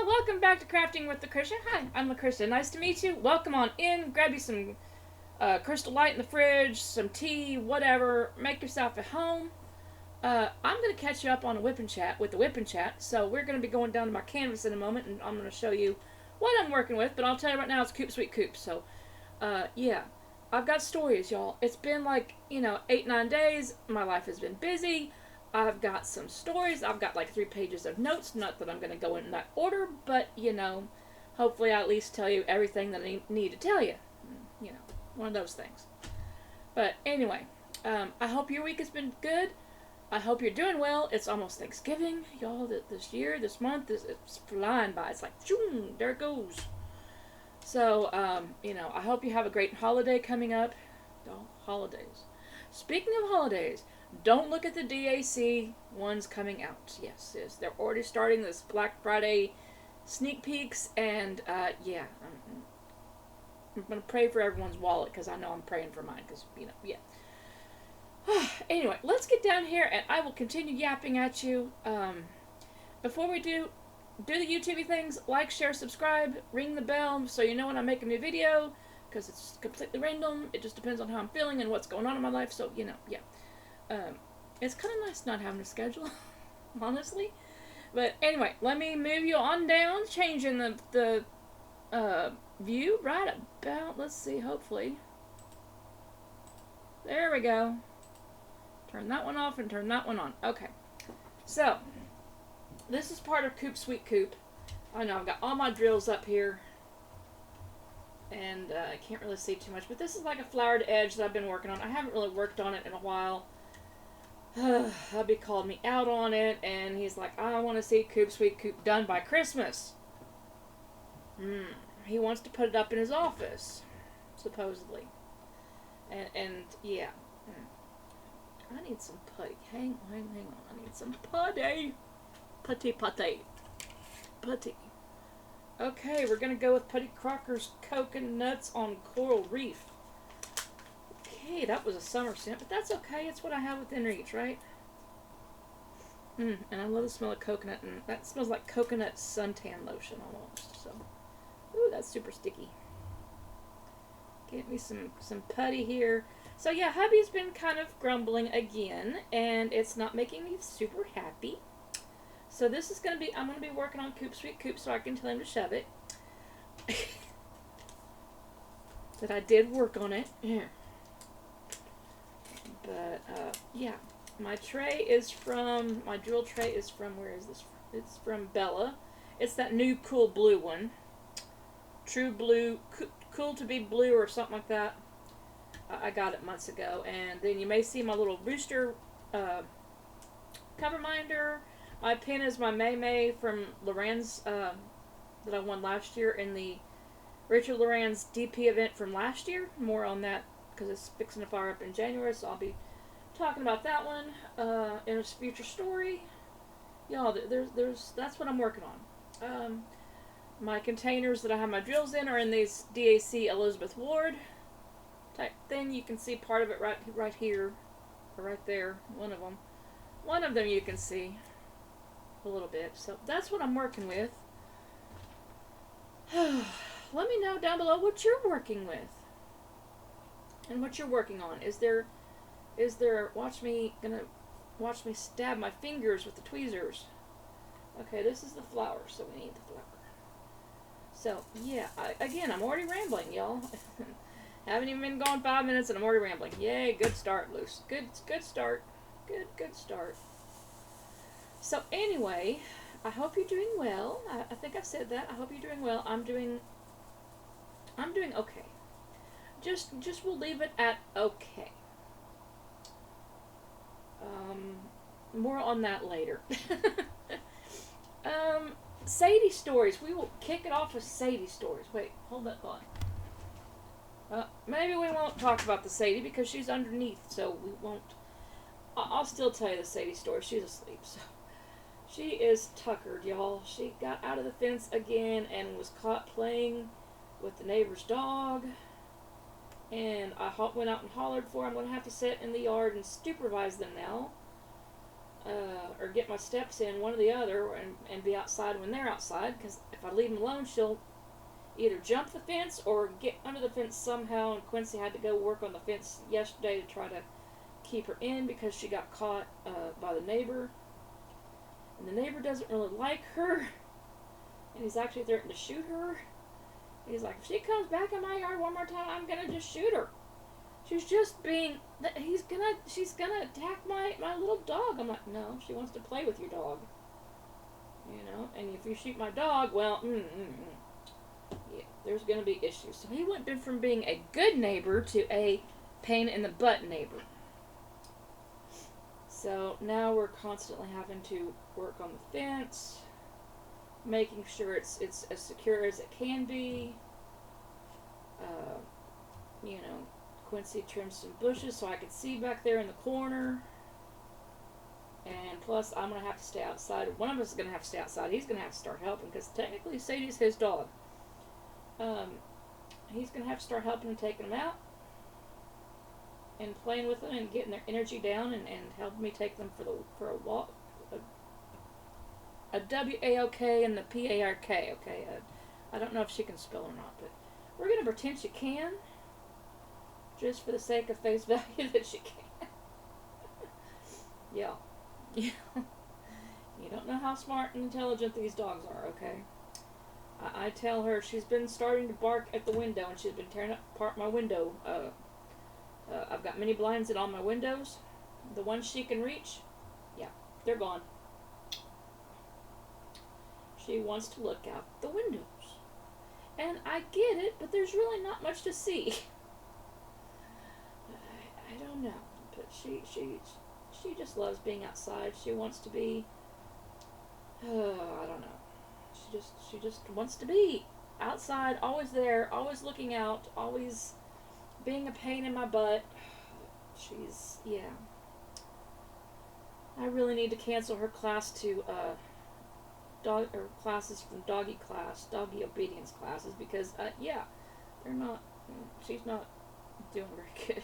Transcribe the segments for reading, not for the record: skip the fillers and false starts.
welcome back to Crafting with Lucretia. Hi, I'm Lucretia. Nice to meet you. Welcome on in. Grab you some Crystal Light in the fridge, some tea, whatever. Make yourself at home. I'm going to catch you up on a whipping chat with the whipping chat. So we're going to be going down to my canvas in a moment, and I'm going to show you what I'm working with. But I'll tell you right now, it's Coop Sweet Coop. So, yeah. I've got stories, y'all. It's been like, 8, 9 days. My life has been busy. I've got some stories. I've got like 3 pages of notes. Not that I'm going to go in that order, but, hopefully I'll at least tell you everything that I need to tell you. You know, one of those things. But anyway, I hope your week has been good. I hope you're doing well. It's almost Thanksgiving, y'all. This year, this month, it's flying by. It's like, shoom, there it goes. So, I hope you have a great holiday coming up. Oh, holidays. Speaking of holidays, don't look at the DAC ones coming out. Yes, they're already starting this Black Friday sneak peeks, and yeah, I'm gonna pray for everyone's wallet because I know I'm praying for mine because yeah. Anyway, let's get down here, and I will continue yapping at you. Before we do the YouTubey things, like, share, subscribe, ring the bell so you know when I make a new video, because it's completely random. It just depends on how I'm feeling and what's going on in my life, so, yeah. It's kind of nice not having a schedule, honestly. But anyway, let me move you on down, changing the view right about, let's see, hopefully. There we go. Turn that one off and turn that one on. Okay. So, this is part of Coop Sweet Coop. I know, I've got all my drills up here. And I can't really see too much. But this is like a flowered edge that I've been working on. I haven't really worked on it in a while. Hubby called me out on it. And he's like, I want to see Coop Sweet Coop done by Christmas. He wants to put it up in his office. Supposedly. And yeah. I need some putty. Hang on. I need some putty. Putty. Okay, we're gonna go with Putty Crocker's Coconuts on Coral Reef. Okay, that was a summer scent, but that's okay. It's what I have within reach, right? And I love the smell of coconut, and that smells like coconut suntan lotion almost. So, ooh, that's super sticky. Get me some putty here. So yeah, hubby's been kind of grumbling again, and it's not making me super happy. So this is going to be, I'm going to be working on Coop Sweet Coop so I can tell him to shove it. That I did work on it. Yeah. But, yeah. My drill tray is from, where is this from? It's from Bella. It's that new cool blue one. True Blue, Cool to be Blue or something like that. I got it months ago. And then you may see my little rooster cover minder. My pin is my May May from Loran's that I won last year in the Rachel Loran's DP event from last year. More on that because it's fixing to fire up in January, so I'll be talking about that one in a future story. Y'all, that's what I'm working on. My containers that I have my drills in are in these DAC Elizabeth Ward type thing. You can see part of it right here, or right there. One of them you can see a little bit. So that's what I'm working with. Let me know down below what you're working with and what you're working on. Is there watch me stab my fingers with the tweezers. Okay, this is the flower, so we need the flower. So yeah, I'm already rambling, y'all. Haven't even been going 5 minutes and I'm already rambling. Yay, good start, Luce. Good start. Good start. So anyway, I hope you're doing well. I think I've said that. I hope you're doing well. I'm doing okay. Just we'll leave it at okay. More on that later. Sadie stories. We will kick it off with Sadie stories. Wait, hold that thought. Maybe we won't talk about the Sadie because she's underneath, so we won't. I'll still tell you the Sadie story. She's asleep, so. She is tuckered, y'all. She got out of the fence again and was caught playing with the neighbor's dog. And I went out and hollered for her. I'm going to have to sit in the yard and supervise them now. or get my steps in, one or the other, and be outside when they're outside. Because if I leave them alone, she'll either jump the fence or get under the fence somehow. And Quincy had to go work on the fence yesterday to try to keep her in because she got caught by the neighbor. And the neighbor doesn't really like her. And he's actually threatened to shoot her. He's like, if she comes back in my yard one more time, I'm going to just shoot her. She's just being, she's gonna attack my little dog. I'm like, no, she wants to play with your dog. You know, and if you shoot my dog, well, yeah, there's gonna be issues. So he went from being a good neighbor to a pain in the butt neighbor. So now we're constantly having to work on the fence, making sure it's as secure as it can be. You know, Quincy trimmed some bushes so I could see back there in the corner. And plus, I'm going to have to stay outside. One of us is going to have to stay outside. He's going to have to start helping because technically Sadie's his dog. He's going to have to start helping and taking them out and playing with them and getting their energy down and helping me take them for a walk. A W-A-O-K and the P-A-R-K, okay? I don't know if she can spell or not, but we're going to pretend she can. Just for the sake of face value that she can. Yeah. You don't know how smart and intelligent these dogs are, okay? I tell her she's been starting to bark at the window and she's been tearing apart my window. I've got many blinds in all my windows. The ones she can reach, yeah, they're gone. She wants to look out the windows. And I get it, but there's really not much to see. I don't know, but she just loves being outside. She wants to be, I don't know. She just wants to be outside, always there, always looking out, always being a pain in my butt. Yeah. I really need to cancel her class to classes from doggy obedience classes because yeah, she's not doing very good.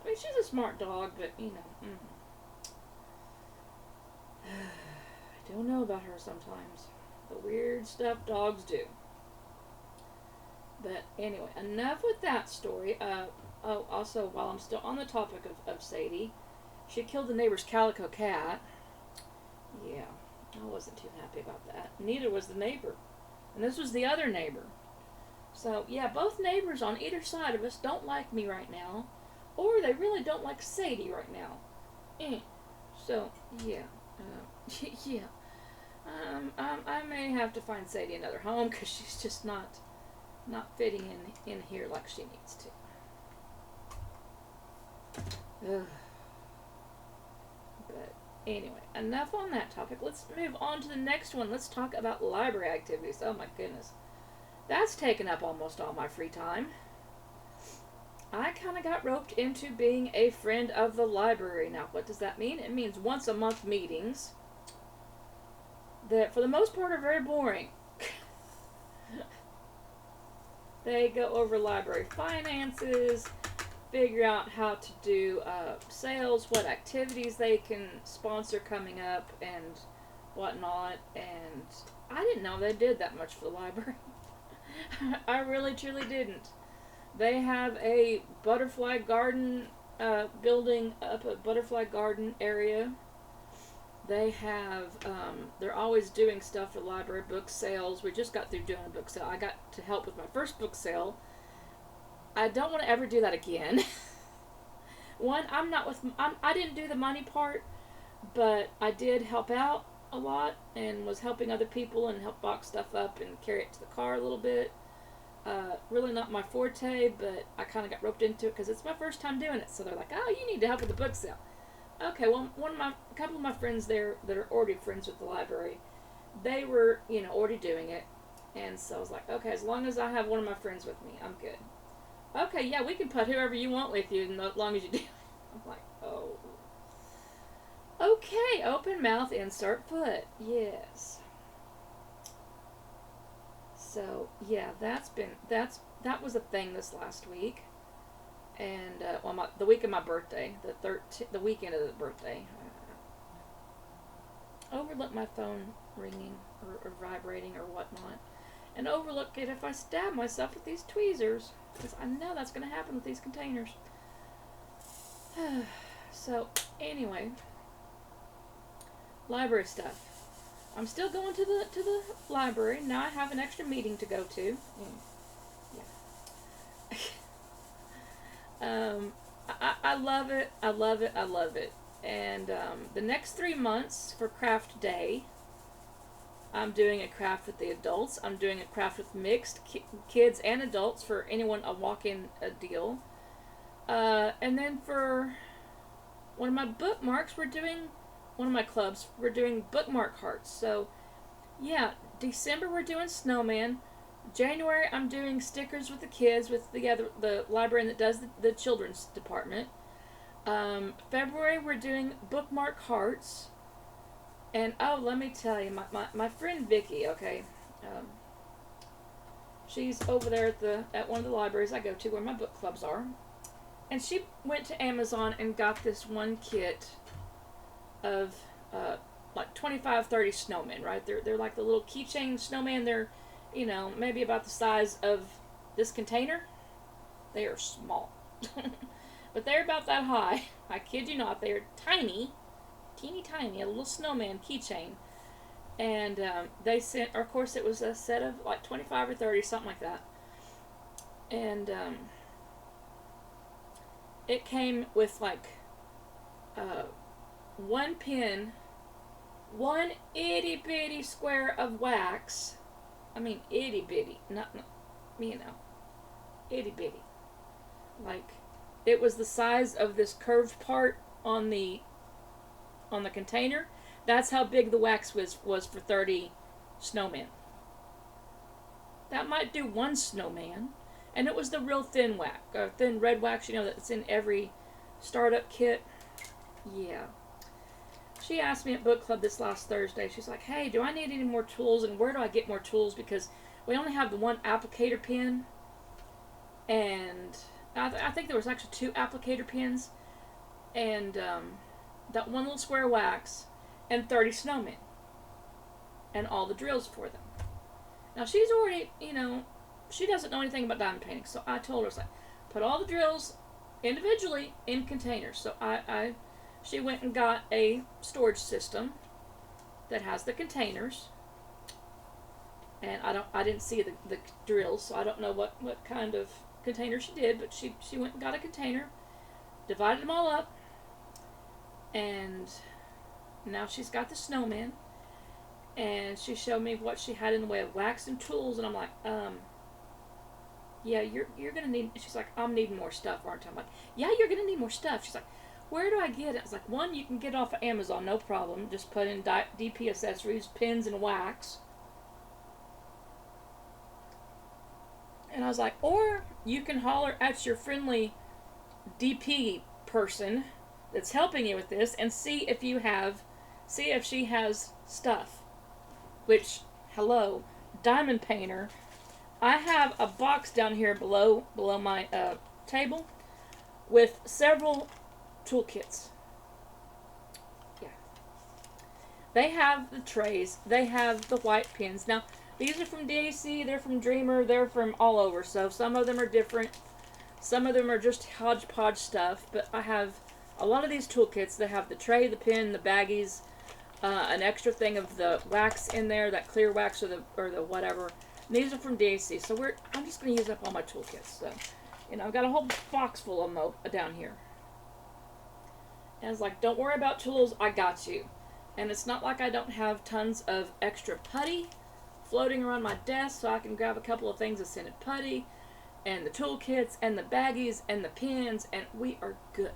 I mean, she's a smart dog, but, you know, I don't know about her sometimes. The weird stuff dogs do. But anyway, enough with that story. Also, while I'm still on the topic of Sadie, she killed the neighbor's calico cat. Yeah, I wasn't too happy about that. Neither was the neighbor. And this was the other neighbor. So, yeah, both neighbors on either side of us don't like me right now. Or they really don't like Sadie right now. So, yeah. Yeah. I may have to find Sadie another home because she's just not fitting in here like she needs to. Ugh. But anyway, enough on that topic. Let's move on to the next one. Let's talk about library activities. Oh my goodness. That's taken up almost all my free time. I kind of got roped into being a friend of the library. Now, what does that mean? It means once a month meetings that, for the most part, are very boring. They go over library finances, figure out how to do sales, what activities they can sponsor coming up, and whatnot. And I didn't know they did that much for the library. I really, truly didn't. They have a butterfly garden building up a butterfly garden area. They have, they're always doing stuff for library, book sales. We just got through doing a book sale. I got to help with my first book sale. I don't want to ever do that again. One, I didn't do the money part, but I did help out a lot and was helping other people and help box stuff up and carry it to the car a little bit. Really not my forte, but I kind of got roped into it because it's my first time doing it. So they're like, "Oh, you need to help with the book sale." Okay, well, a couple of my friends there that are already friends with the library, they were, already doing it, and so I was like, okay, as long as I have one of my friends with me, I'm good. Okay, yeah, we can put whoever you want with you, as long as you do. I'm like, oh. Okay, open mouth, insert foot. Yes. So, yeah, that was a thing this last week. And, the week of my birthday, the weekend of the birthday. overlook my phone ringing or vibrating or whatnot, and overlook it if I stab myself with these tweezers, because I know that's going to happen with these containers. So, anyway, library stuff. I'm still going to the library. Now I have an extra meeting to go to. Yeah. I love it. I love it. I love it. And the next 3 months for craft day, I'm doing a craft with the adults. I'm doing a craft with mixed kids and adults for anyone, a walk-in deal. And then for one of my bookmarks, one of my clubs, we're doing bookmark hearts. So, yeah, December we're doing snowman. January I'm doing stickers with the kids with the librarian that does the children's department. February we're doing bookmark hearts. And oh, let me tell you, my friend Vicky, okay, she's over there at one of the libraries I go to where my book clubs are. And she went to Amazon and got this one kit of like 25, 30 snowmen, right? They're like the little keychain snowmen. They're, maybe about the size of this container. They are small. But they're about that high. I kid you not. They're tiny, teeny tiny, a little snowman keychain. And they sent, or of course it was a set of like 25 or 30, something like that. And it came with like one pin, one itty bitty square of wax. I mean itty bitty, not itty bitty. Like it was the size of this curved part on the container. That's how big the wax was for 30 snowmen. That might do one snowman. And it was the real thin wax, thin red wax, that's in every startup kit. Yeah. She asked me at book club this last Thursday. She's like, hey, do I need any more tools? And where do I get more tools? Because we only have the one applicator pin. And I think there was actually 2 applicator pins. And that one little square wax. And 30 snowmen. And all the drills for them. Now, she's already, she doesn't know anything about diamond painting. So I told her, put all the drills individually in containers. So she went and got a storage system that has the containers. And I didn't see the drills, so I don't know what kind of container she did, but she went and got a container, divided them all up, and now she's got the snowman. And she showed me what she had in the way of wax and tools, and I'm like, yeah, you're gonna need. She's like, I'm needing more stuff, aren't I? I'm like, yeah, you're gonna need more stuff. She's like, where do I get it? I was like, one, you can get off of Amazon, no problem. Just put in DP accessories, pins, and wax. And I was like, or you can holler at your friendly DP person that's helping you with this and see if she has stuff. Which, hello, diamond painter. I have a box down here below my table with several toolkits. Yeah. They have the trays. They have the white pins. Now, these are from DAC. They're from Dreamer. They're from all over. So some of them are different. Some of them are just hodgepodge stuff. But I have a lot of these toolkits. They have the tray, the pin, the baggies, an extra thing of the wax in there, that clear wax or the whatever. And these are from DAC. So I'm just going to use up all my toolkits. So, I've got a whole box full of them down here. And it's like, don't worry about tools, I got you. And it's not like I don't have tons of extra putty floating around my desk, so I can grab a couple of things of scented putty, and the toolkits, and the baggies, and the pins, and we are good.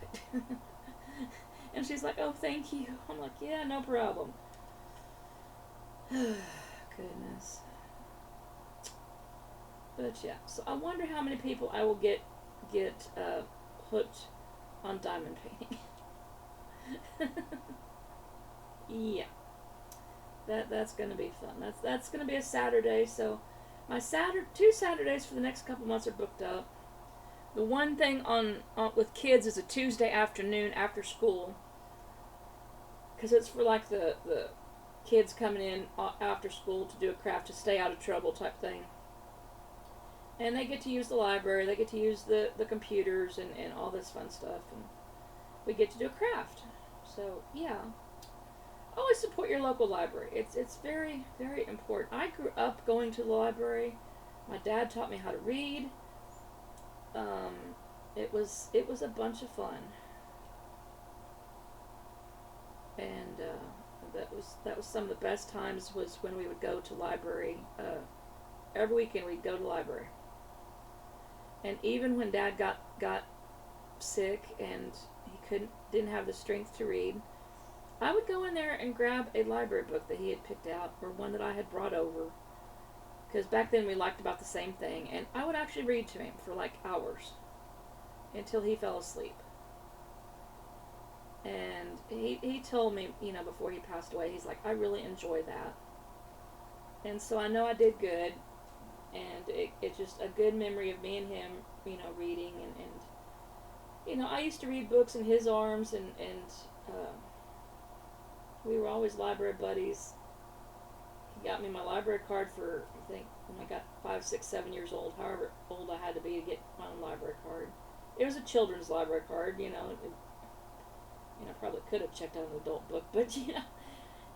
And she's like, oh, thank you. I'm like, yeah, no problem. Goodness. But yeah, so I wonder how many people I will get hooked on diamond painting. Yeah, that's gonna be fun. That's gonna be a Saturday. So my two Saturdays for the next couple months are booked up. The one thing on with kids is a Tuesday afternoon after school, because it's for like the kids coming in after school to do a craft to stay out of trouble type thing. And they get to use the library, they get to use the computers and all this fun stuff, and we get to do a craft. So, yeah. Always support your local library. It's very, very important. I grew up going to the library. My dad taught me how to read. It was a bunch of fun. And that was some of the best times was when we would go to library. Every weekend we'd go to library. And even when Dad got sick and he didn't have the strength to read, I would go in there and grab a library book that he had picked out or one that I had brought over. Because back then we liked about the same thing. And I would actually read to him for like hours until he fell asleep. And he told me, before he passed away, he's like, I really enjoy that. And so I know I did good. And it's just a good memory of me and him, reading. And I used to read books in his arms, and we were always library buddies. He got me my library card for, I think, when I got 5, 6, 7 years old, however old I had to be to get my own library card. It was a children's library card, probably could have checked out an adult book, but,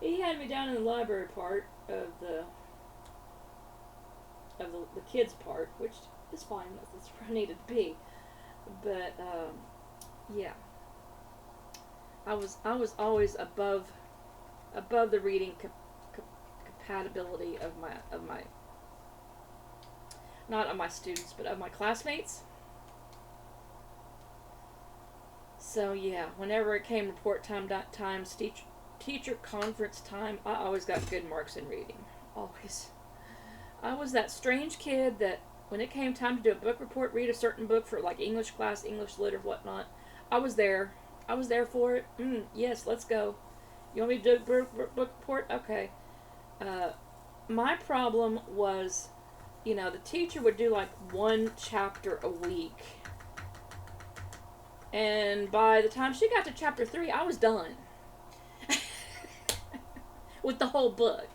he had me down in the library part of the kids part, which is fine. That's where I needed to be. But yeah, I was always above the reading compatibility of my not of my students, but of my classmates. So yeah, whenever it came report times, teacher conference time, I always got good marks in reading. Always. I was that strange kid that when it came time to do a book report, read a certain book for like English class, English lit or whatnot, I was there. I was there for it. Yes, let's go. You want me to do a book report? Okay. My problem was, the teacher would do like one chapter a week. And by the time she got to chapter 3, I was done. With the whole book.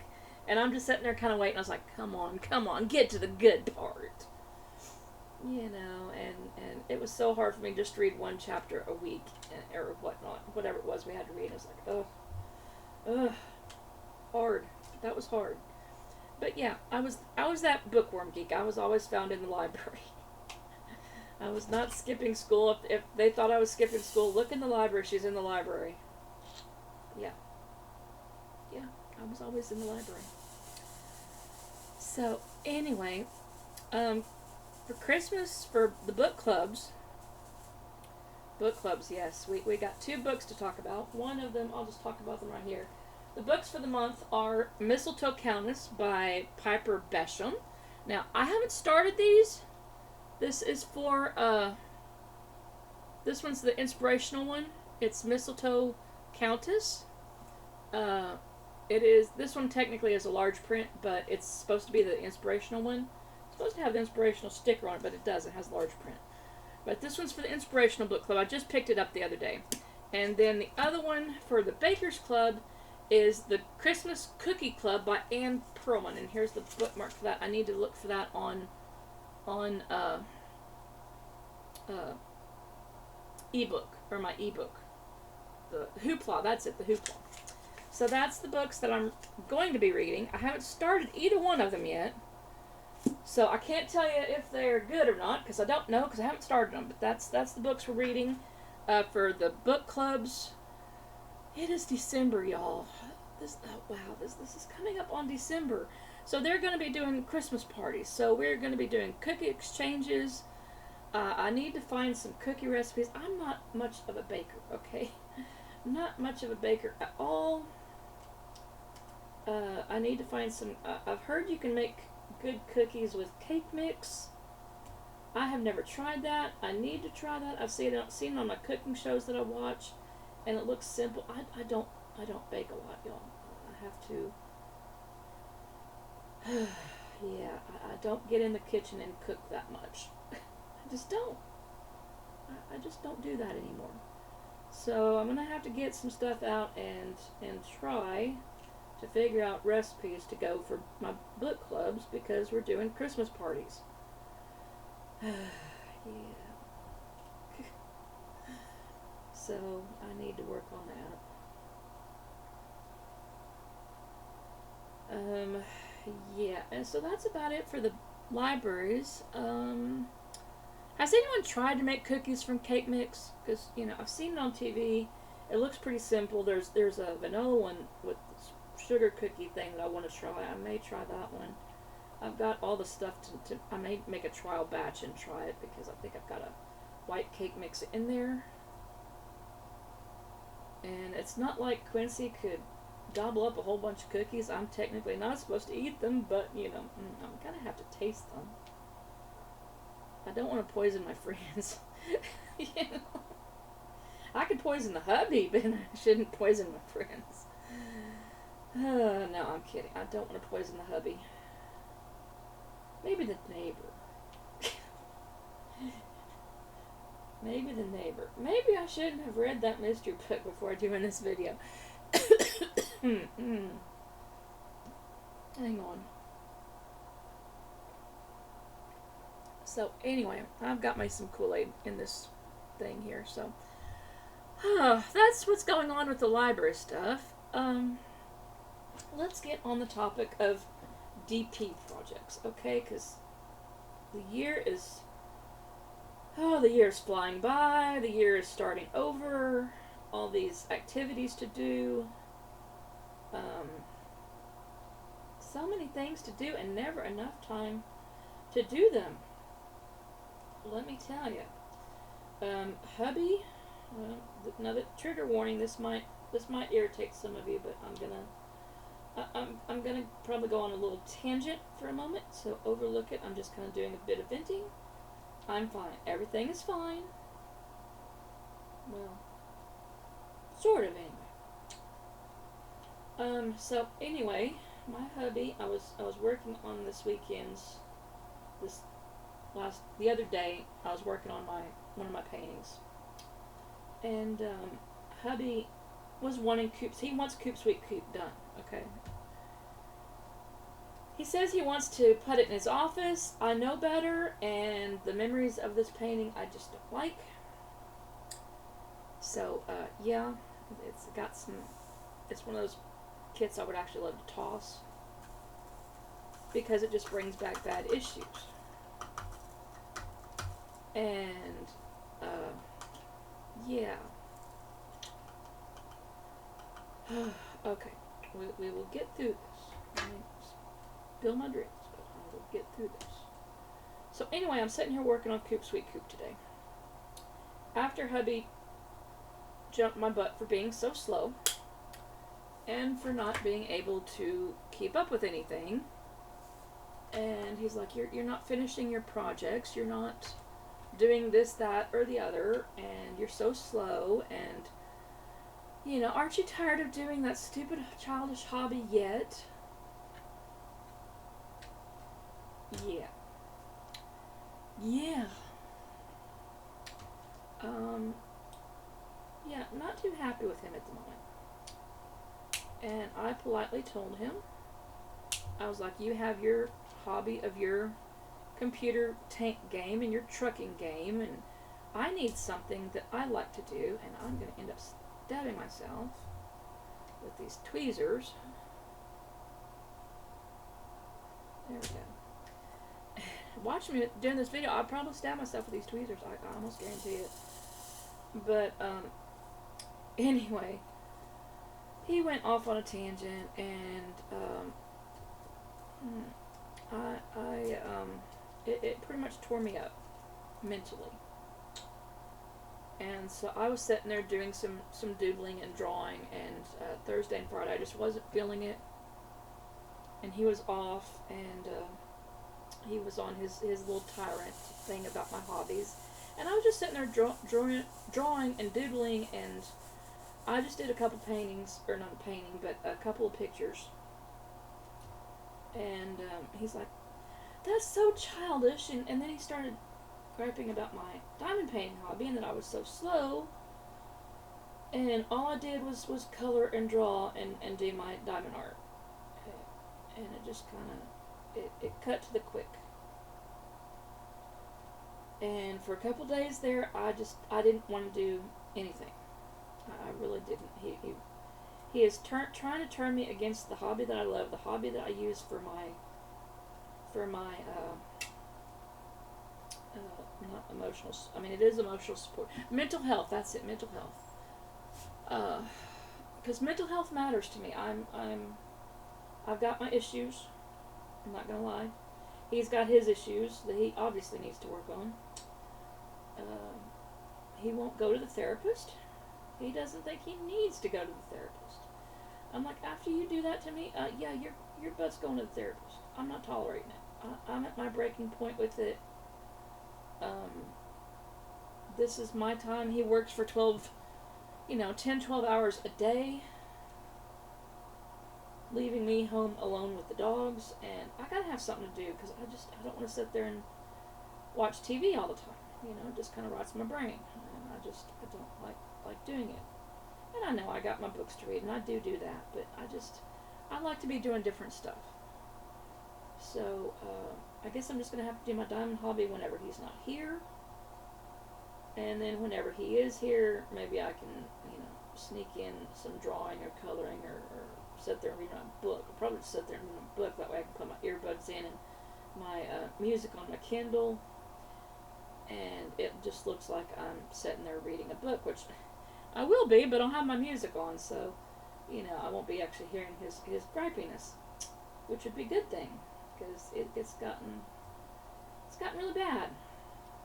And I'm just sitting there kind of waiting. I was like, come on, get to the good part. And it was so hard for me just to read one chapter a week or whatnot. Whatever it was we had to read. I was like, ugh. Hard. That was hard. But yeah, I was that bookworm geek. I was always found in the library. I was not skipping school. If they thought I was skipping school, look in the library. She's in the library. Yeah. Yeah, I was always in the library. So, anyway, for Christmas, for the book clubs, yes, we got 2 books to talk about. One of them, I'll just talk about them right here. The books for the month are Mistletoe Countess by Piper Besham. Now, I haven't started these. This is for, this one's the inspirational one. It's Mistletoe Countess. This one technically is a large print, but it's supposed to be the inspirational one. It's supposed to have the inspirational sticker on it, but it doesn't. It has large print. But this one's for the inspirational book club. I just picked it up the other day. And then the other one for the Bakers Club is the Christmas Cookie Club by Anne Perlman. And here's the bookmark for that. I need to look for that on ebook, or my ebook. The Hoopla, that's it, the Hoopla. So that's the books that I'm going to be reading. I haven't started either one of them yet. So I can't tell you if they're good or not, because I don't know, because I haven't started them. But that's the books we're reading for the book clubs. It is December, y'all. This is coming up on December. So they're going to be doing Christmas parties. So we're going to be doing cookie exchanges. I need to find some cookie recipes. I'm not much of a baker, okay? Not much of a baker at all. I need to find some... I've heard you can make good cookies with cake mix. I have never tried that. I need to try that. I've seen it on my cooking shows that I watch, and it looks simple. I don't bake a lot, y'all. I have to... yeah, I don't get in the kitchen and cook that much. I just don't. I just don't do that anymore. So I'm going to have to get some stuff out and try to figure out recipes to go for my book clubs because we're doing Christmas parties. Yeah. So I need to work on that. Yeah, and so that's about it for the libraries. Has anyone tried to make cookies from cake mix? Because I've seen it on TV. It looks pretty simple. There's a vanilla one with sugar cookie thing that I want to try. I may try that one. I've got all the stuff to I may make a trial batch and try it because I think I've got a white cake mix in there. And it's not like Quincy could gobble up a whole bunch of cookies. I'm technically not supposed to eat them, but I'm gonna have to taste them. I don't want to poison my friends. I could poison the hubby, but I shouldn't poison my friends. No, I'm kidding. I don't want to poison the hubby. Maybe the neighbor. Maybe the neighbor. Maybe I shouldn't have read that mystery book before doing this video. Hang on. So anyway, I've got some Kool-Aid in this thing here. So that's what's going on with the library stuff. Let's get on the topic of DP projects, okay? Because the year is flying by. The year is starting over. All these activities to do. So many things to do and never enough time to do them. Let me tell you. Hubby, another trigger warning. This might irritate some of you, but I'm gonna probably go on a little tangent for a moment, so overlook it. I'm just kind of doing a bit of venting. I'm fine. Everything is fine. Well, sort of anyway. So anyway, my hubby, I was working on this weekend's the other day I was working on one of my paintings, and hubby was wanting Coop. He wants Coop Sweet Coop done. Okay. He says he wants to put it in his office. I know better, and the memories of this painting I just don't like. So yeah, it's got some. It's one of those kits I would actually love to toss because it just brings back bad issues. And yeah. Okay, we will get through this. I mean, spill my drinks, but I will get through this. So anyway, I'm sitting here working on Coop Sweet Coop today. After hubby jumped my butt for being so slow and for not being able to keep up with anything, and he's like, you're not finishing your projects, you're not doing this, that, or the other, and you're so slow, and aren't you tired of doing that stupid childish hobby yet? Yeah. Yeah. Yeah, not too happy with him at the moment. And I politely told him, I was like, you have your hobby of your computer tank game and your trucking game, and I need something that I like to do, and I'm going to end up stabbing myself with these tweezers. There we go. Watch me doing this video, I'll probably stab myself with these tweezers. I almost guarantee it. But anyway, he went off on a tangent, and it pretty much tore me up mentally. And so I was sitting there doing some doodling and drawing, and Thursday and Friday I just wasn't feeling it. And he was off, and he was on his little tyrant thing about my hobbies. And I was just sitting there drawing and doodling, and I just did a couple paintings, or not a painting, but a couple of pictures. And he's like, that's so childish, and then he started griping about my diamond painting hobby, and that I was so slow, and all I did was color and draw and do my diamond art. and it just kind of it cut to the quick. And for a couple days there, I didn't want to do anything. I really didn't. He is trying to turn me against the hobby that I love, the hobby that I use for my not emotional. I mean, it is emotional support, mental health. That's it, mental health. Because mental health matters to me. I've got my issues. I'm not gonna lie. He's got his issues that he obviously needs to work on. He won't go to the therapist. He doesn't think he needs to go to the therapist. I'm like, after you do that to me, yeah, your butt's going to the therapist. I'm not tolerating it. I'm at my breaking point with it. This is my time. He works for 10, 12 hours a day, leaving me home alone with the dogs, and I gotta have something to do, because I don't want to sit there and watch TV all the time. It just kind of rots my brain, and I don't like doing it. And I know I got my books to read, and I do that, but I like to be doing different stuff. So, I guess I'm just going to have to do my diamond hobby whenever he's not here. And then whenever he is here, maybe I can, sneak in some drawing or coloring or sit there and read my book. I'll probably just sit there and read my book. That way I can put my earbuds in and my music on my Kindle. And it just looks like I'm sitting there reading a book, which I will be, but I'll have my music on, so, I won't be actually hearing his gripiness, which would be a good thing, because it's gotten really bad.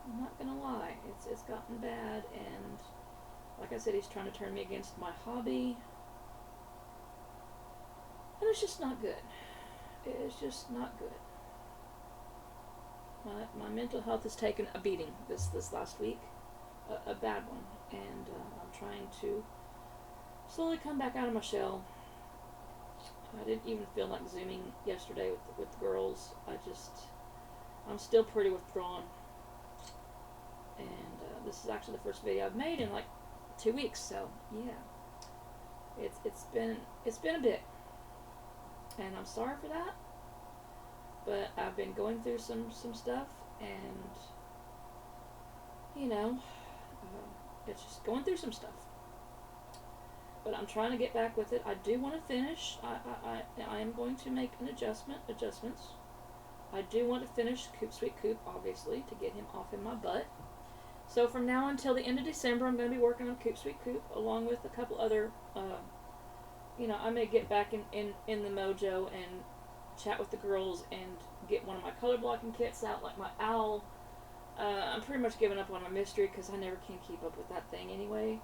I'm not gonna lie, it's gotten bad, and like I said, he's trying to turn me against my hobby, and it's just not good. It's just not good. My mental health has taken a beating this last week, a bad one, and I'm trying to slowly come back out of my shell. I didn't even feel like Zooming yesterday with the girls. I'm still pretty withdrawn, and this is actually the first video I've made in like 2 weeks. So yeah, it's been a bit, and I'm sorry for that. But I've been going through some stuff, and it's just going through some stuff. But I'm trying to get back with it. I do want to finish. I am going to make adjustments. I do want to finish Coop Sweet Coop, obviously, to get him off in my butt. So from now until the end of December, I'm going to be working on Coop Sweet Coop, along with a couple other, I may get back in the mojo and chat with the girls and get one of my color blocking kits out, like my owl. I'm pretty much giving up on my mystery, because I never can keep up with that thing anyway.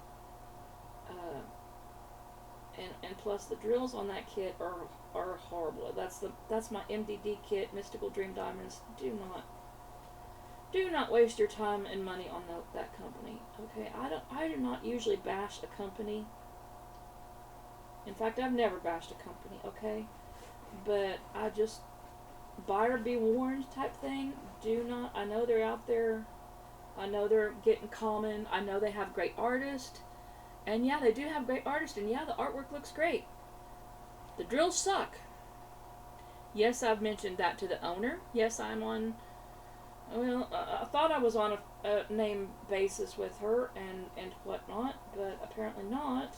And plus the drills on that kit are horrible. That's my MDD kit, Mystical Dream Diamonds. Do not waste your time and money on that company. Okay, I do not usually bash a company. In fact, I've never bashed a company. Okay, but I just, buyer be warned type thing. Do not. I know they're out there. I know they're getting common. I know they have great artists. And yeah, they do have great artists, and yeah, the artwork looks great. The drills suck. Yes, I've mentioned that to the owner. Yes, I'm on, I thought I was on a name basis with her and whatnot, but apparently not.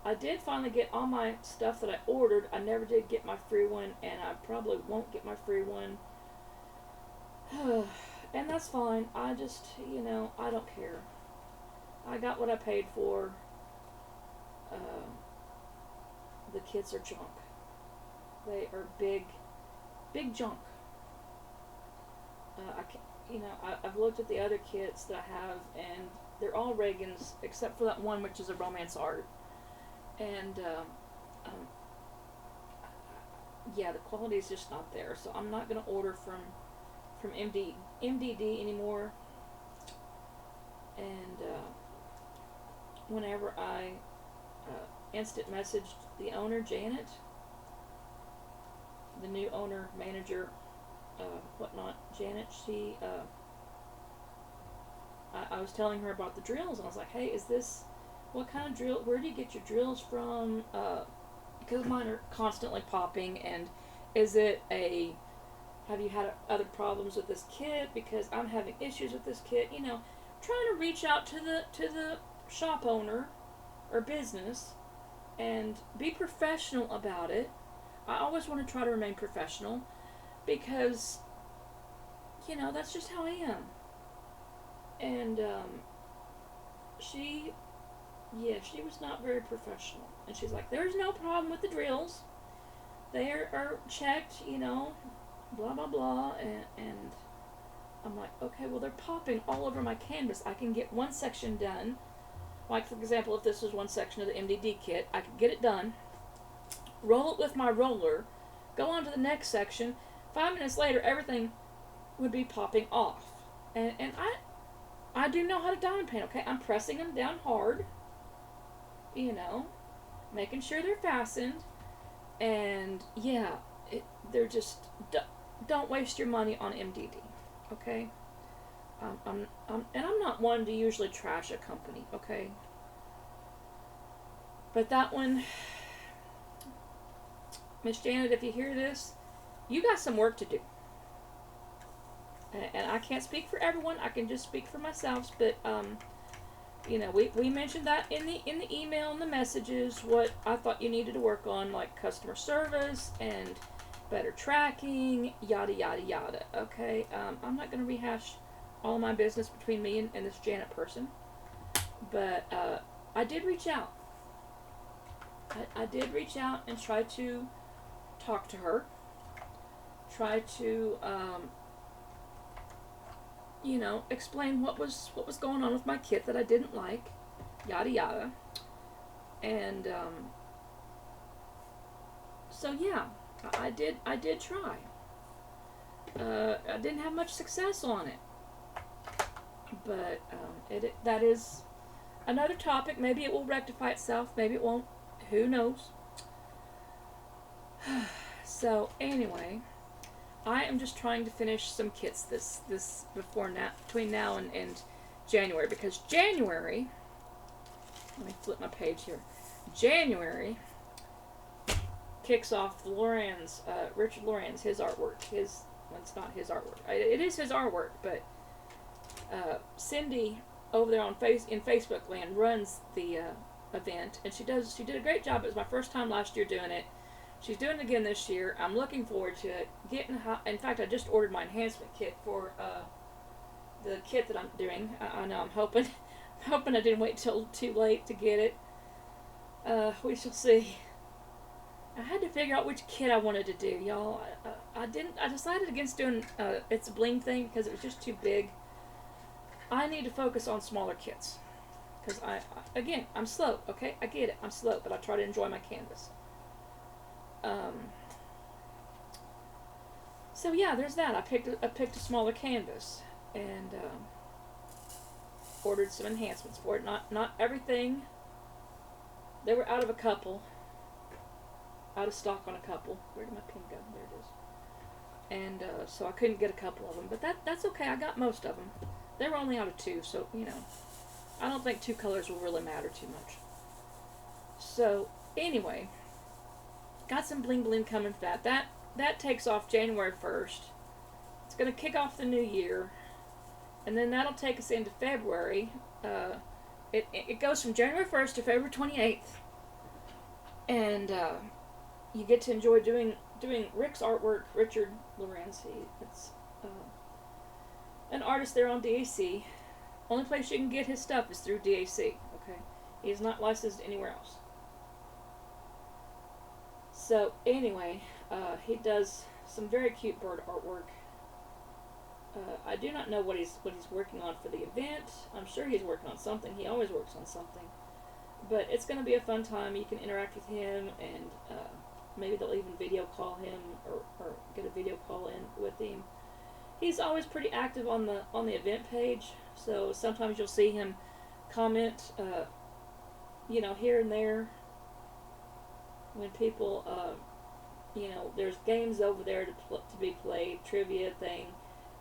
I did finally get all my stuff that I ordered. I never did get my free one, and I probably won't get my free one. And that's fine. I just, I don't care. I got what I paid for. The kits are junk. They are big junk. I've looked at the other kits that I have, and they're all Reagan's, except for that one, which is a romance art. And, yeah, the quality is just not there. So I'm not going to order from MDD anymore. And, whenever I instant messaged the owner, Janet, the new owner, manager, whatnot, Janet, she, I was telling her about the drills, and I was like, hey, what kind of drill, where do you get your drills from? because mine are constantly popping. And is it a, have you had other problems with this kit? Because I'm having issues with this kit. You know, trying to reach out to the shop owner or business and be professional about it. I always want to try to remain professional because, you know, that's just how I am. And she, yeah, she was not very professional. And she's like, there's no problem with the drills. They are checked, you know, blah, blah, blah. And I'm like, okay, well, they're popping all over my canvas. I can get one section done. Like, for example, if this was one section of the MDD kit, I could get it done, roll it with my roller, go on to the next section. 5 minutes later, everything would be popping off. And I do know how to diamond paint, okay? I'm pressing them down hard, you know, making sure they're fastened. And, yeah, they're just, don't waste your money on MDD, okay? And I'm not one to usually trash a company, okay? But that one, Miss Janet, if you hear this, you got some work to do. And I can't speak for everyone. I can just speak for myself. But you know, we mentioned that in the email and the messages what I thought you needed to work on, like customer service and better tracking, yada yada yada. Okay, I'm not going to rehash all my business between me and this Janet person, but I did reach out. I did reach out and try to talk to her. Try to you know, explain what was going on with my kit that I didn't like, yada yada. And so yeah, I did try. I didn't have much success on it, but that is another topic. Maybe it will rectify itself. Maybe it won't. Who knows? So anyway, I am just trying to finish some kits this between now and January, because January, let me flip my page here. January kicks off Loran's, Richard Loran's, his artwork. Well, it's not his artwork. It is his artwork, but Cindy over there in Facebook land runs the event, and she did a great job. It was my first time last year doing it. She's doing it again this year. I'm looking forward to it. In fact, I just ordered my enhancement kit for the kit that I'm doing. I know I'm hoping I didn't wait till too late to get it. We shall see. I had to figure out which kit I wanted to do, y'all. I decided against doing It's a Bling thing because it was just too big. I need to focus on smaller kits because again, I'm slow. Okay, I get it. I'm slow, but I try to enjoy my canvas. So yeah, there's that. I picked a smaller canvas and ordered some enhancements for it. Not everything. They were out of stock on a couple. Where did my pin go? There it is. And so I couldn't get a couple of them, but that's okay. I got most of them. They were only out of 2, so you know, I don't think 2 colors will really matter too much. So anyway, got some bling bling coming for that. That takes off January 1st. It's going to kick off the new year. And then that'll take us into February. It goes from January 1st to February 28th. And you get to enjoy doing Rick's artwork. Richard Lorenz. It's an artist there on DAC. Only place you can get his stuff is through DAC. Okay, he's not licensed anywhere else. So anyway, he does some very cute bird artwork. I do not know what he's working on for the event. I'm sure he's working on something. He always works on something. But it's going to be a fun time. You can interact with him, and maybe they'll even video call him or get a video call in with him. He's always pretty active on the event page, so sometimes you'll see him comment, you know, here and there when people, you know, there's games over there to be played, trivia thing.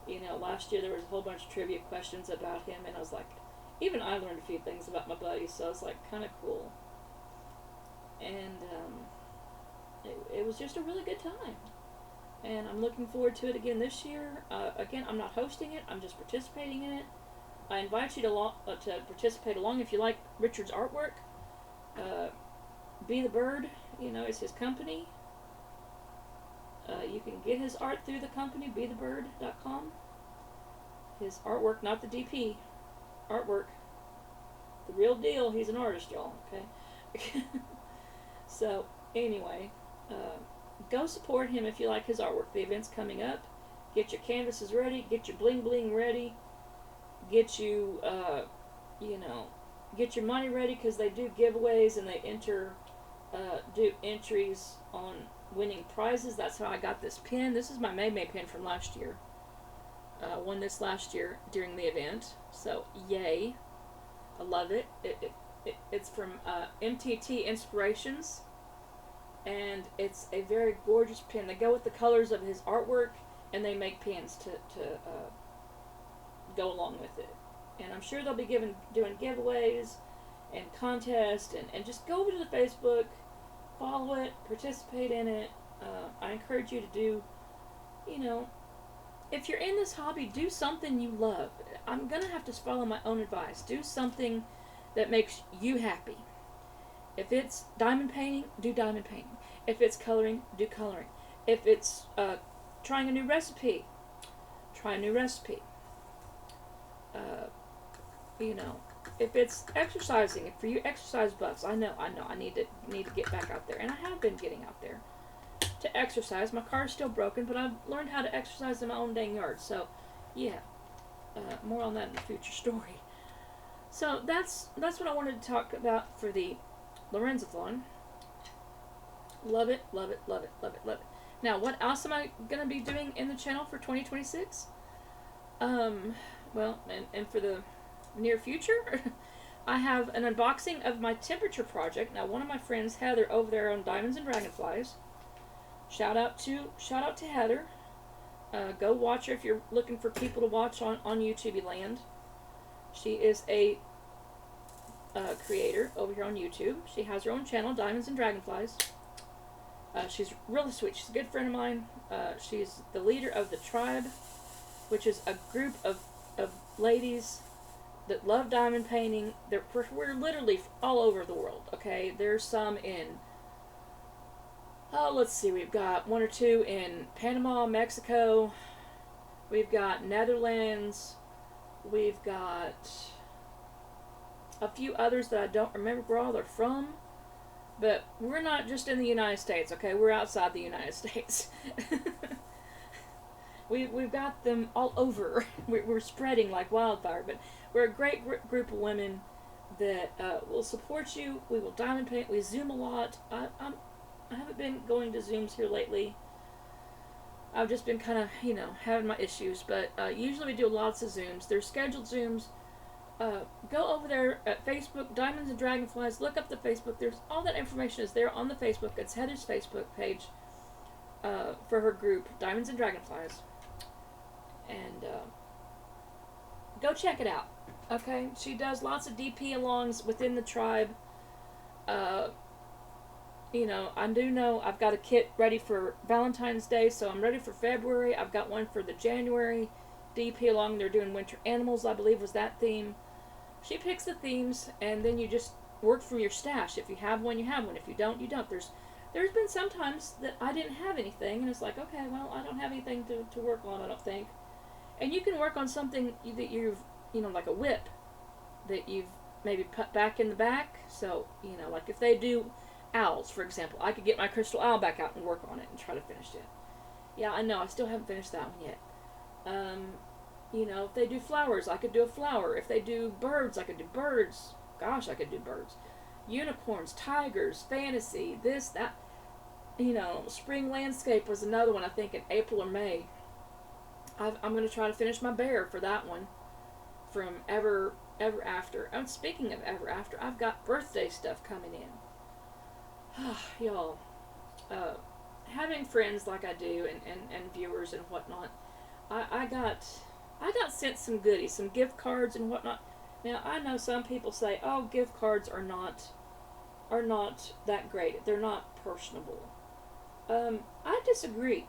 You know, last year there was a whole bunch of trivia questions about him, and I was like, even I learned a few things about my buddy, so it's like kind of cool. And it was just a really good time. And I'm looking forward to it again this year. Again, I'm not hosting it, I'm just participating in it. I invite you to participate along if you like Richard's artwork. Uh, Be the Bird, is his company. You can get his art through the company, bethebird.com. His artwork, not the DP artwork. The real deal, he's an artist, y'all, okay? So, anyway, go support him if you like his artwork. The event's coming up. Get your canvases ready, get your bling bling ready, get you, get your money ready, because they do giveaways and they do entries on winning prizes. That's how I got this pin. This is my May pin from last year. Won this last year during the event. So, yay. I love it. It's from MTT Inspirations. And it's a very gorgeous pin. They go with the colors of his artwork, and they make pins to go along with it. And I'm sure they'll be doing giveaways and contests, and just go over to the Facebook, follow it, participate in it. I encourage you to do, if you're in this hobby, do something you love. I'm going to have to follow my own advice. Do something that makes you happy. If it's diamond painting, do diamond painting. If it's coloring, do coloring. If it's trying a new recipe, try a new recipe. If it's exercising, if for you exercise buffs, I know, I need to get back out there, and I have been getting out there to exercise. My car is still broken, but I've learned how to exercise in my own dang yard. So, yeah, more on that in the future story. So that's what I wanted to talk about for the Lorenzathon. Love it, love it, love it, love it, love it. Now, what else am I going to be doing in the channel for 2026? Well, and for the near future, I have an unboxing of my temperature project. Now, one of my friends, Heather, over there on Diamonds and Dragonflies. Shout out to Heather. Go watch her if you're looking for people to watch on YouTube land. She is a creator over here on YouTube. She has her own channel, Diamonds and Dragonflies. She's really sweet. She's a good friend of mine. She's the leader of the Tribe, which is a group of ladies that love diamond painting. We're literally all over the world, okay? There's some in, let's see, we've got one or two in Panama, Mexico. We've got Netherlands. We've got a few others that I don't remember where all they're from. But we're not just in the United States, okay? We're outside the United States. We've got them all over. We're spreading like wildfire. But we're a great group of women that will support you. We will diamond paint. We Zoom a lot. I haven't been going to Zooms here lately. I've just been kind of, having my issues. But usually we do lots of Zooms. They're scheduled Zooms. Go over there at Facebook, Diamonds and Dragonflies. Look up the Facebook. There's all that information is there on the Facebook. It's Heather's Facebook page for her group, Diamonds and Dragonflies. And go check it out. Okay, she does lots of DP alongs within the tribe. I do know I've got a kit ready for Valentine's Day, so I'm ready for February. I've got one for the January DP along. They're doing winter animals, I believe was that theme. She picks the themes, and then you just work from your stash. If you have one, you have one. If you don't, you don't. There's been some times that I didn't have anything, and it's like, okay, well, I don't have anything to work on, I don't think. And you can work on something that you've, like a whip that you've maybe put back in the back. So, like if they do owls, for example, I could get my crystal owl back out and work on it and try to finish it. Yeah, I know, I still haven't finished that one yet. If they do flowers, I could do a flower. If they do birds, I could do birds. Gosh, I could do birds. Unicorns, tigers, fantasy, this, that. Spring landscape was another one, I think, in April or May. I'm going to try to finish my bear for that one from Ever After. And speaking of Ever After, I've got birthday stuff coming in. Y'all, having friends like I do and viewers and whatnot, I got sent some goodies, some gift cards and whatnot. Now, I know some people say, oh, gift cards are not that great. They're not personable. I disagree.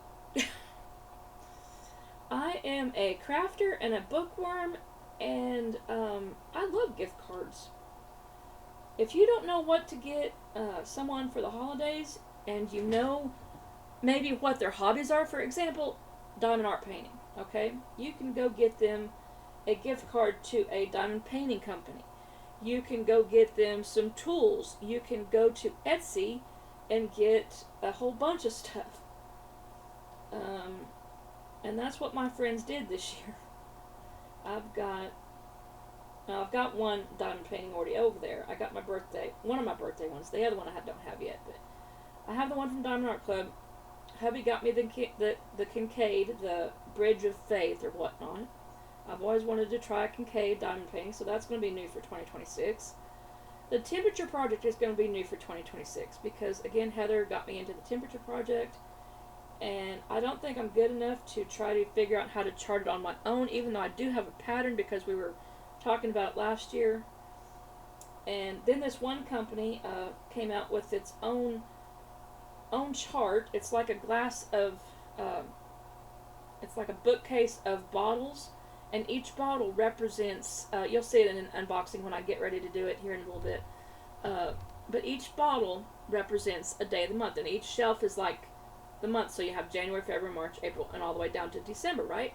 I am a crafter and a bookworm, and I love gift cards. If you don't know what to get someone for the holidays, and you know maybe what their hobbies are, for example, diamond art painting, okay? You can go get them a gift card to a diamond painting company. You can go get them some tools. You can go to Etsy and get a whole bunch of stuff. Um, and that's what my friends did this year. I've got I've got one diamond painting already over there. I got my birthday, one of my birthday ones. The other one I don't have yet, but I have the one from Diamond Art Club. Hubby got me the Kincaid, the Bridge of Faith or whatnot. I've always wanted to try a Kincaid diamond painting, so that's going to be new for 2026. The Temperature Project is going to be new for 2026 because, again, Heather got me into the Temperature Project, and I don't think I'm good enough to try to figure out how to chart it on my own, even though I do have a pattern because we were talking about it last year. And then this one company came out with its own chart. It's like a glass of, it's like a bookcase of bottles, and each bottle represents, you'll see it in an unboxing when I get ready to do it here in a little bit, but each bottle represents a day of the month, and each shelf is like the month, so you have January, February, March, April, and all the way down to December, right?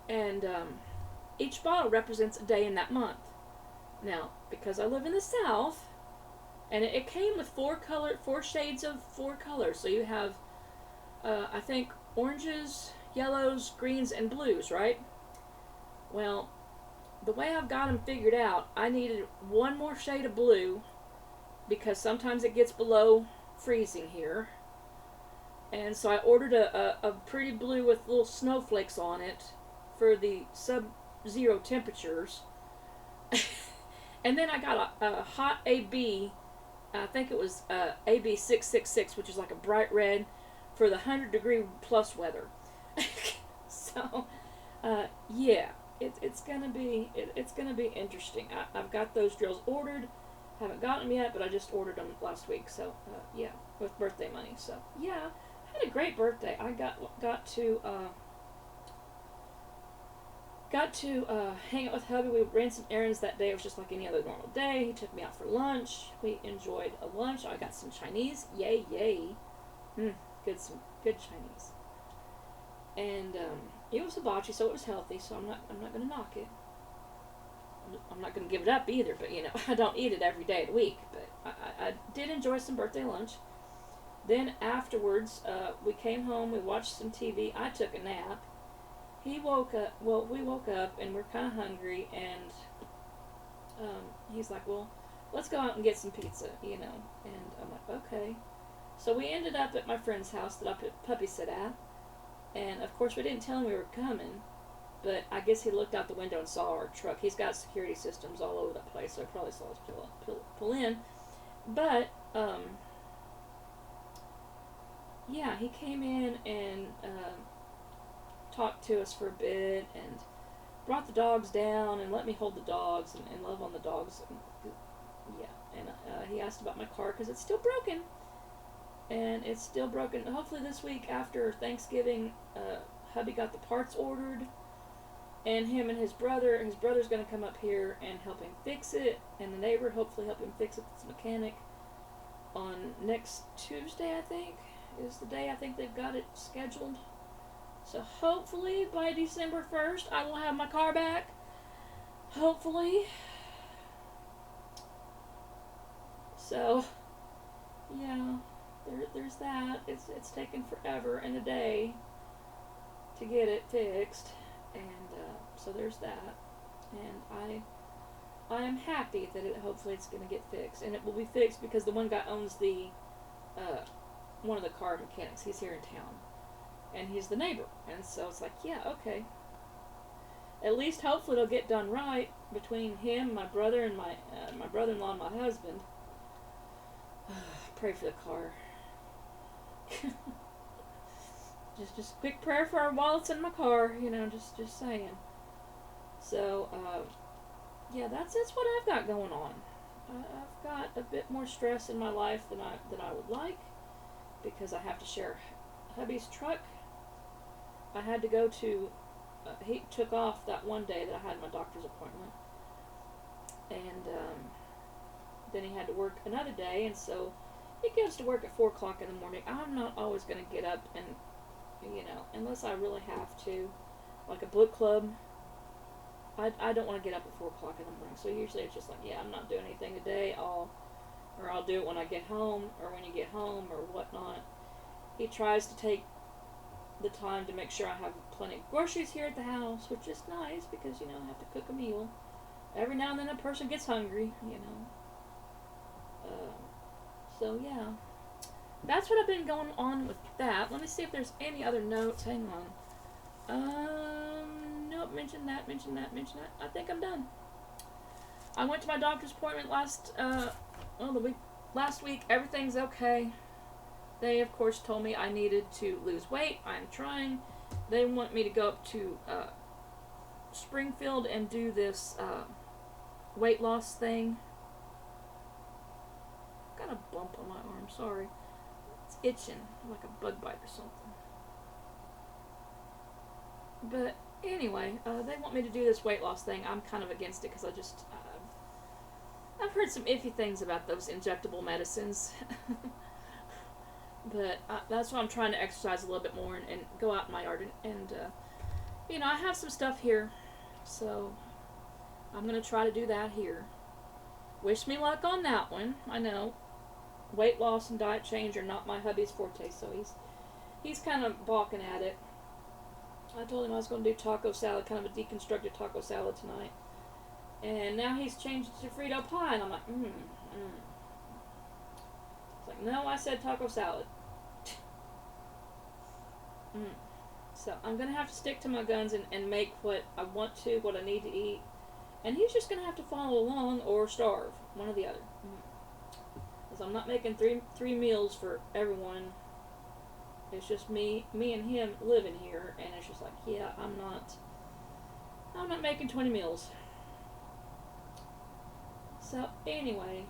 And each bottle represents a day in that month. Now, because I live in the South, and it came with four shades of four colors, so you have, I think, oranges, yellows, greens, and blues, right? Well, the way I've got them figured out, I needed one more shade of blue because sometimes it gets below freezing here. And so I ordered a pretty blue with little snowflakes on it for the sub-zero temperatures. And then I got a hot AB, I think it was AB 666, which is like a bright red for the 100-degree plus weather. So, yeah. It's gonna be interesting. I've got those drills ordered, haven't gotten them yet, but I just ordered them last week. So yeah, with birthday money. So yeah, had a great birthday. I got to hang out with hubby. We ran some errands that day. It was just like any other normal day. He took me out for lunch. We enjoyed a lunch. I got some Chinese. Yay yay. Some good Chinese. And it was hibachi, so it was healthy. So I'm not gonna knock it. I'm not gonna give it up either. But you know, I don't eat it every day of the week. But I did enjoy some birthday lunch. Then afterwards, we came home. We watched some TV. I took a nap. He woke up. Well, we woke up and we're kind of hungry. And he's like, "Well, let's go out and get some pizza," you know. And I'm like, "Okay." So we ended up at my friend's house that I puppy sit at. And of course, we didn't tell him we were coming, but I guess he looked out the window and saw our truck. He's got security systems all over the place, so he probably saw us pull in. But yeah, he came in and talked to us for a bit and brought the dogs down and let me hold the dogs and love on the dogs. And, yeah, and he asked about my car because it's still broken. And it's still broken. Hopefully this week after Thanksgiving, hubby got the parts ordered, and him and his brother's going to come up here and help him fix it, and the neighbor hopefully help him fix it with his mechanic on next Tuesday, I think, is the day I think they've got it scheduled. So hopefully by December 1st I will have my car back. Hopefully. So, yeah. There's that. It's taken forever and a day to get it fixed, and so there's that. And I am happy that hopefully it's going to get fixed, and it will be fixed because the one guy owns the one of the car mechanics. He's here in town, and he's the neighbor, and so it's like, yeah, okay. At least hopefully it'll get done right between him, my brother, and my brother-in-law and my husband. Pray for the car. just quick prayer for our wallets in my car, you know, just saying. So, yeah, that's what I've got going on. I've got a bit more stress in my life than I would like, because I have to share hubby's truck. I had to go to, he took off that one day that I had my doctor's appointment. And then he had to work another day, and so he goes to work at 4 o'clock in the morning. I'm not always going to get up and, unless I really have to, like a book club. I don't want to get up at 4 o'clock in the morning. So usually it's just like, yeah, I'm not doing anything today. I'll do it when I get home, or when you get home, or whatnot. He tries to take the time to make sure I have plenty of groceries here at the house, which is nice because, I have to cook a meal. Every now and then a person gets hungry, So, yeah. That's what I've been going on with that. Let me see if there's any other notes. Hang on. Nope, mention that. I think I'm done. I went to my doctor's appointment last week. Everything's okay. They, of course, told me I needed to lose weight. I'm trying. They want me to go up to Springfield and do this weight loss thing. Got a bump on my arm, sorry. It's itching, like a bug bite or something. But anyway, they want me to do this weight loss thing. I'm kind of against it because I've heard some iffy things about those injectable medicines. But that's why I'm trying to exercise a little bit more and go out in my yard. And I have some stuff here. So I'm going to try to do that here. Wish me luck on that one. I know weight loss and diet change are not my hubby's forte, so he's kind of balking at it. I told him I was going to do taco salad, kind of a deconstructed taco salad tonight. And now he's changed it to Frito pie, and I'm like, It's like, no, I said taco salad. So I'm going to have to stick to my guns and make what I want to, what I need to eat. And he's just going to have to follow along or starve, one or the other. Because I'm not making three meals for everyone. It's just me and him living here, and it's just like, yeah, I'm not making 20 meals. So anyway,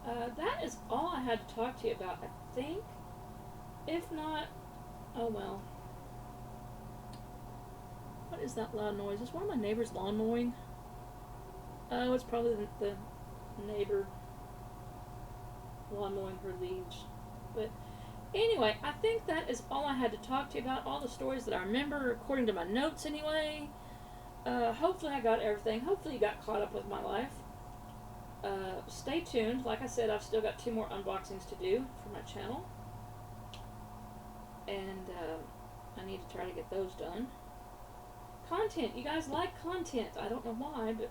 that is all I had to talk to you about, I think. If not, oh well. What is that loud noise? Is one of my neighbors lawn mowing? Oh, it's probably the neighbor lawn mowing her leaves. But anyway, I think that is all I had to talk to you about. All the stories that I remember, according to my notes anyway. Hopefully I got everything. Hopefully you got caught up with my life. Stay tuned. Like I said, I've still got 2 more unboxings to do for my channel. And I need to try to get those done. Content. You guys like content. I don't know why, but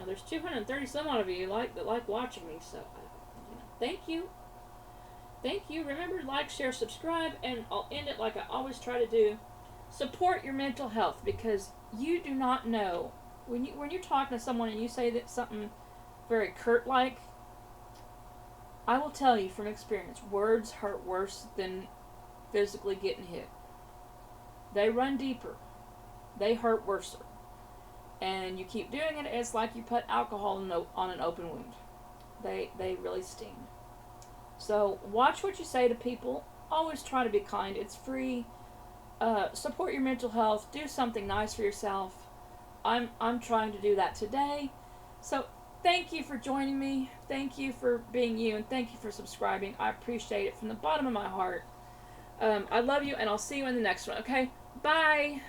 there's 230 some odd of you that like watching me, so thank you. Remember to like, share, subscribe, and I'll end it like I always try to do. Support your mental health, because you do not know when you're talking to someone and you say that something very curt-like. I will tell you from experience, words hurt worse than physically getting hit. They run deeper. They hurt worse. And you keep doing it, it's like you put alcohol on an open wound. They really sting. So watch what you say to people. Always try to be kind. It's free. Support your mental health. Do something nice for yourself. I'm trying to do that today. So thank you for joining me. Thank you for being you, and thank you for subscribing. I appreciate it from the bottom of my heart. I love you, and I'll see you in the next one. Okay? Bye.